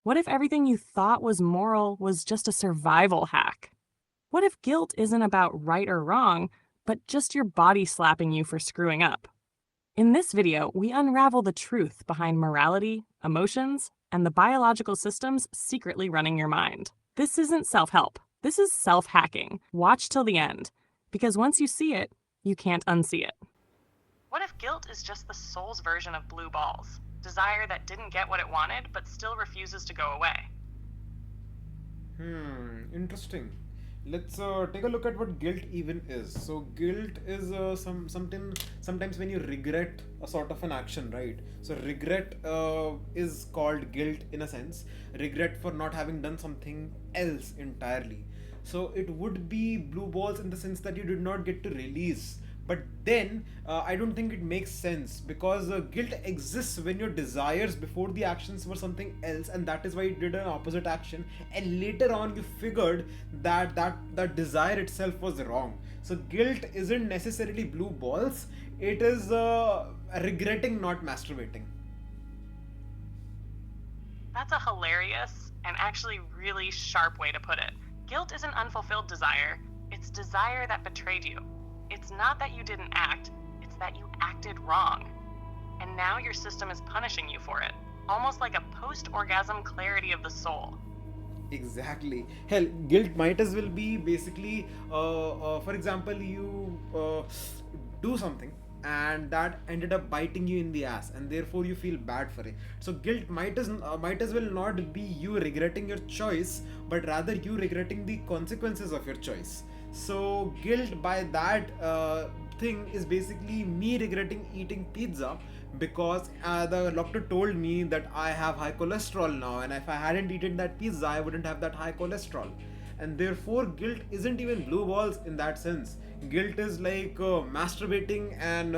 What if everything you thought was moral was just a survival hack? What if guilt isn't about right or wrong, but just your body slapping you for screwing up? In this video, we unravel the truth behind morality, emotions, and the biological systems secretly running your mind. This isn't self-help. This is self-hacking. Watch till the end, because once you see it, you can't unsee it. What if guilt is just the soul's version of blue balls? Desire that didn't get what it wanted, but still refuses to go away. Interesting. Let's take a look at what guilt even is. So guilt is something sometimes when you regret a sort of an action, right? So regret is called guilt in a sense. Regret for not having done something else entirely. So it would be blue balls in the sense that you did not get to release. But then I don't think it makes sense because guilt exists when your desires before the actions were something else, and that is why you did an opposite action, and later on you figured that desire itself was wrong. So guilt isn't necessarily blue balls, it is regretting not masturbating. That's a hilarious and actually really sharp way to put it. Guilt isn't unfulfilled desire, it's desire that betrayed you. It's not that you didn't act, it's that you acted wrong. And now your system is punishing you for it, almost like a post-orgasm clarity of the soul. Exactly. Hell, guilt might as well be basically, for example, you do something and that ended up biting you in the ass, and therefore you feel bad for it. So guilt might as well not be you regretting your choice, but rather you regretting the consequences of your choice. So guilt by that thing is basically me regretting eating pizza because the doctor told me that I have high cholesterol now, and if I hadn't eaten that pizza, I wouldn't have that high cholesterol. And therefore, guilt isn't even blue balls in that sense. Guilt is like masturbating and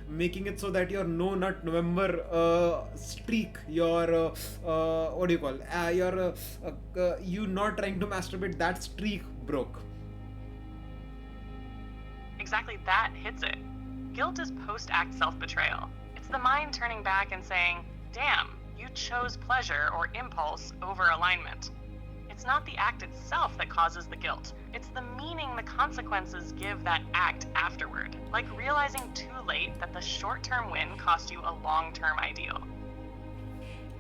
making it so that your no nut November streak, your what do you call, your you not trying to masturbate, that streak broke. Exactly, that hits it. Guilt is post-act self-betrayal. It's the mind turning back and saying, damn, you chose pleasure or impulse over alignment. It's not the act itself that causes the guilt. It's the meaning the consequences give that act afterward. Like realizing too late that the short-term win cost you a long-term ideal.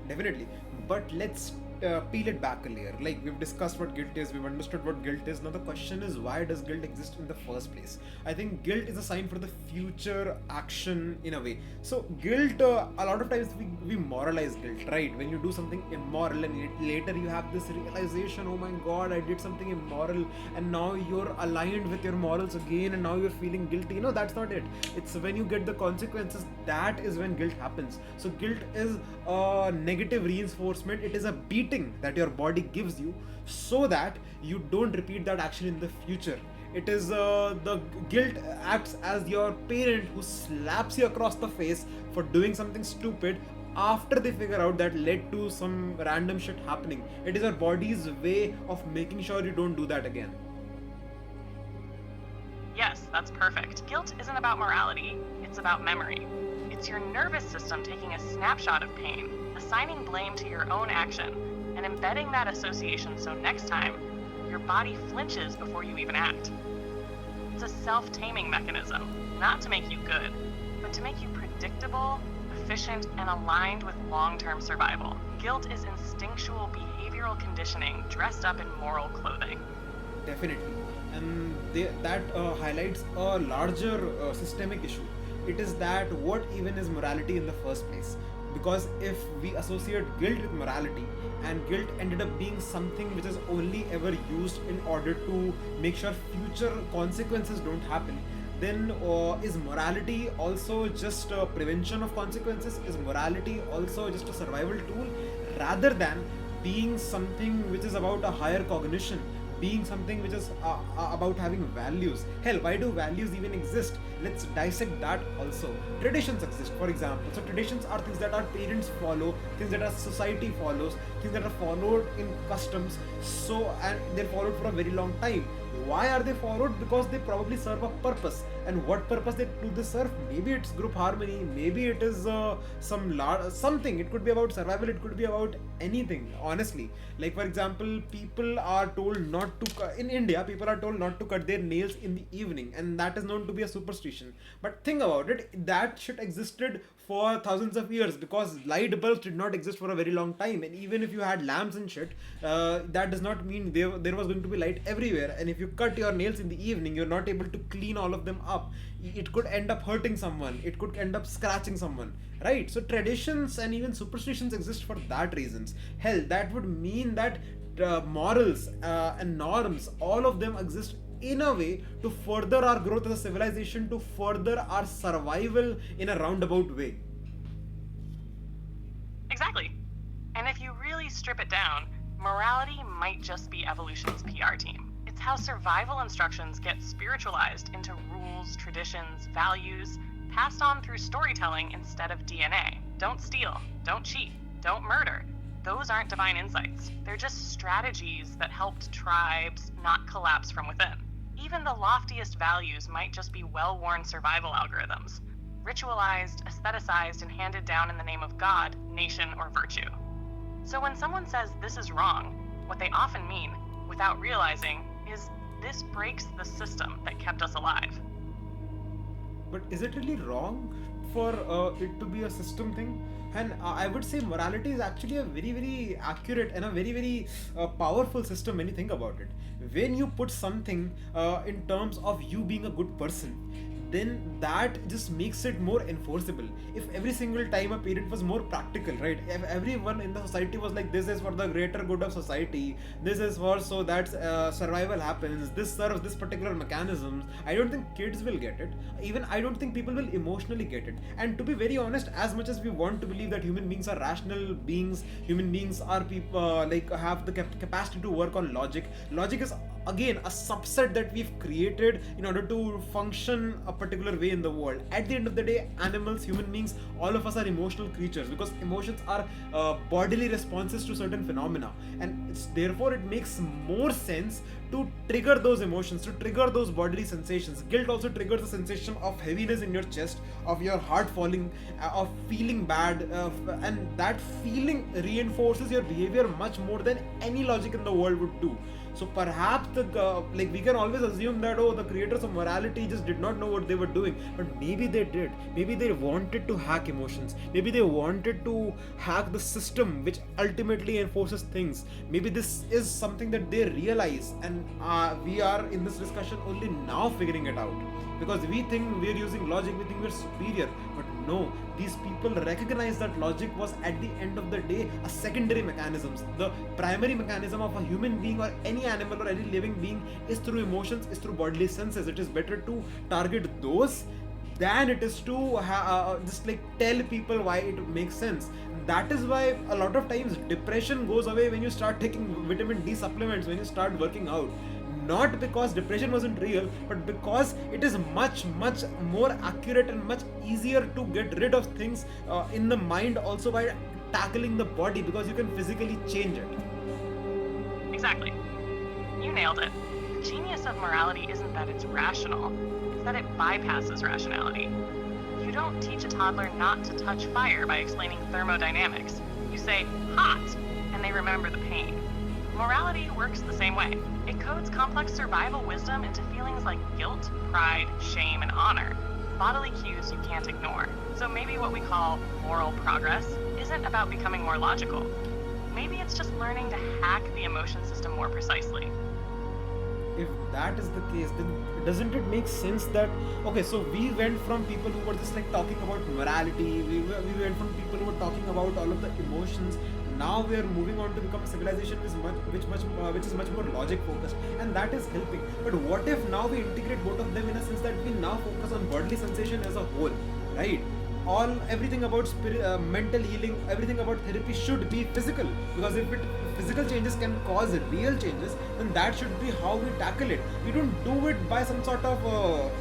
Definitely. But let's peel it back a layer. Like we've discussed what guilt is, we've understood what guilt is. Now the question is, why does guilt exist in the first place? I think guilt is a sign for the future action in a way. So guilt, a lot of times we moralize guilt, right? When you do something immoral and later you have this realization, oh my god, I did something immoral, and now you're aligned with your morals again, and now you're feeling guilty. That's not it. It's when you get the consequences, that is when guilt happens. So guilt is a negative reinforcement. It is a beating that your body gives you so that you don't repeat that action in the future. It is the guilt acts as your parent who slaps you across the face for doing something stupid after they figure out that led to some random shit happening. It is your body's way of making sure you don't do that again. Yes, that's perfect. Guilt isn't about morality, it's about memory. It's your nervous system taking a snapshot of pain, assigning blame to your own action, and embedding that association so next time, your body flinches before you even act. It's a self-taming mechanism, not to make you good, but to make you predictable, efficient, and aligned with long-term survival. Guilt is instinctual behavioral conditioning dressed up in moral clothing. Definitely. And that highlights a larger systemic issue. It is that what even is morality in the first place? Because if we associate guilt with morality, and guilt ended up being something which is only ever used in order to make sure future consequences don't happen, then is morality also just a prevention of consequences? Is morality also just a survival tool rather than being something which is about a higher cognition, being something which is about having values? Hell, why do values even exist? let's dissect that also. Traditions exist, for example. So traditions are things that our parents follow, things that our society follows, things that are followed in customs. So and they're followed for a very long time. Why are they followed? Because they probably serve a purpose. And what purpose do they serve? Maybe it's group harmony. Maybe it is something. It could be about survival. It could be about anything. Honestly, like for example, people are told not to in India. People are told not to cut their nails in the evening, and that is known to be a superstition. But think about it. That shit existed for thousands of years because light bulbs did not exist for a very long time. And even if you had lamps and shit, that does not mean there was going to be light everywhere. And if you cut your nails in the evening, you're not able to clean all of them up. It could end up hurting someone, it could end up scratching someone, right? So traditions and even superstitions exist for that reasons. Hell, that would mean that morals and norms, all of them exist in a way to further our growth as a civilization, to further our survival in a roundabout way. Exactly. And if you really strip it down, morality might just be evolution's PR team. It's how survival instructions get spiritualized into rules, traditions, values, passed on through storytelling instead of DNA. Don't steal, don't cheat, don't murder. Those aren't divine insights. They're just strategies that helped tribes not collapse from within. Even the loftiest values might just be well-worn survival algorithms, ritualized, aestheticized, and handed down in the name of God, nation, or virtue. So when someone says this is wrong, what they often mean, without realizing, is this breaks the system that kept us alive. But is it really wrong for it to be a system thing? And I would say morality is actually a very, very accurate and a very, very powerful system when you think about it. When you put something in terms of you being a good person, then that just makes it more enforceable. If every single time a parent was more practical, right? If everyone in the society was like, this is for the greater good of society, this is for so that survival happens, this serves this particular mechanisms, I don't think kids will get it. Even I don't think people will emotionally get it. And to be very honest, as much as we want to believe that human beings are rational beings, human beings are people like have the capacity to work on logic. Logic is again a subset that we've created in order to function a particular way in the world. At the end of the day, animals, human beings, all of us are emotional creatures because emotions are bodily responses to certain phenomena, and therefore it makes more sense to trigger those emotions, to trigger those bodily sensations. Guilt also triggers the sensation of heaviness in your chest, of your heart falling, of feeling bad, and that feeling reinforces your behavior much more than any logic in the world would do. So perhaps we can always assume that the creators of morality just did not know what they were doing, but maybe they did. Maybe they wanted to hack emotions. Maybe they wanted to hack the system which ultimately enforces things. Maybe this is something that they realize, and we are in this discussion only now figuring it out. Because we think we're using logic, we think we're superior, but no, these people recognize that logic was at the end of the day a secondary mechanism. The primary mechanism of a human being or any animal or any living being is through emotions, is through bodily senses. It is better to target those than it is to just like tell people why it makes sense. That is why a lot of times depression goes away when you start taking vitamin D supplements, when you start working out. Not because depression wasn't real, but because it is much more accurate and much easier to get rid of things in the mind also by tackling the body, because you can physically change it. Exactly. You nailed it. The genius of morality isn't that it's rational, it's that it bypasses rationality. You don't teach a toddler not to touch fire by explaining thermodynamics. You say, hot, and they remember the pain. Morality works the same way. It codes complex survival wisdom into feelings like guilt, pride, shame, and honor. Bodily cues you can't ignore. So maybe what we call moral progress isn't about becoming more logical. Maybe it's just learning to hack the emotion system more precisely. If that is the case, then doesn't it make sense that okay, so we went from people who were just like talking about morality, we went from people who were talking about all of the emotions. Now we are moving on to become a civilization which is much more logic focused, and that is helping. But what if now we integrate both of them in a sense that we now focus on bodily sensation as a whole, right? everything about mental healing, everything about therapy should be physical, because if physical changes can cause real changes, then that should be how we tackle it. We don't do it by some sort of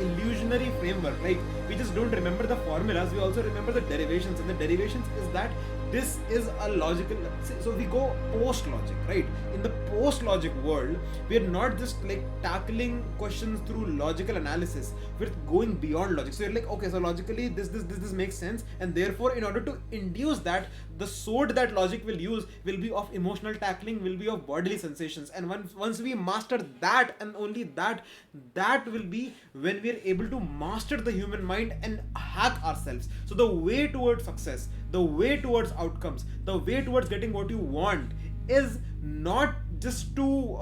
illusionary framework. Like, we just don't remember the formulas, we also remember the derivations, and the derivations is that this is a logical. So we go post logic, right? In the post logic world, we are not just like tackling questions through logical analysis, we're going beyond logic. So you're like, okay, so logically this makes sense, and therefore in order to induce that, the sword that logic will use will be of emotional tackling, will be of bodily sensations. And once we master that, and only that will be when we are able to master the human mind and hack ourselves. So the way towards success, the way towards outcomes, the way towards getting what you want is not just to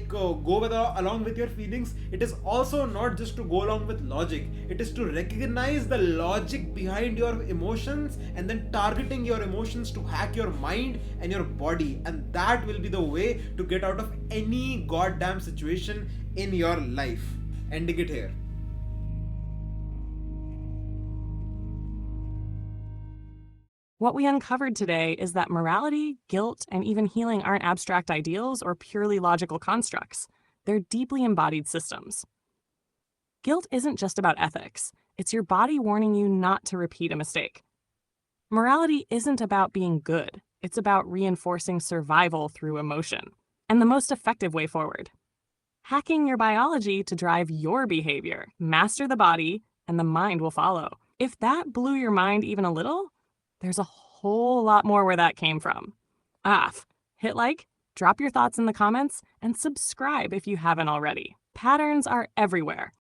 go along with your feelings. It is also not just to go along with logic. It is to recognize the logic behind your emotions and then targeting your emotions to hack your mind and your body. And that will be the way to get out of any goddamn situation in your life. Ending it here. What we uncovered today is that morality, guilt, and even healing aren't abstract ideals or purely logical constructs. They're deeply embodied systems. Guilt isn't just about ethics. It's your body warning you not to repeat a mistake. Morality isn't about being good. It's about reinforcing survival through emotion. And the most effective way forward. Hacking your biology to drive your behavior. Master the body, and the mind will follow. If that blew your mind even a little, there's a whole lot more where that came from. Hit like, drop your thoughts in the comments, and subscribe if you haven't already. Patterns are everywhere.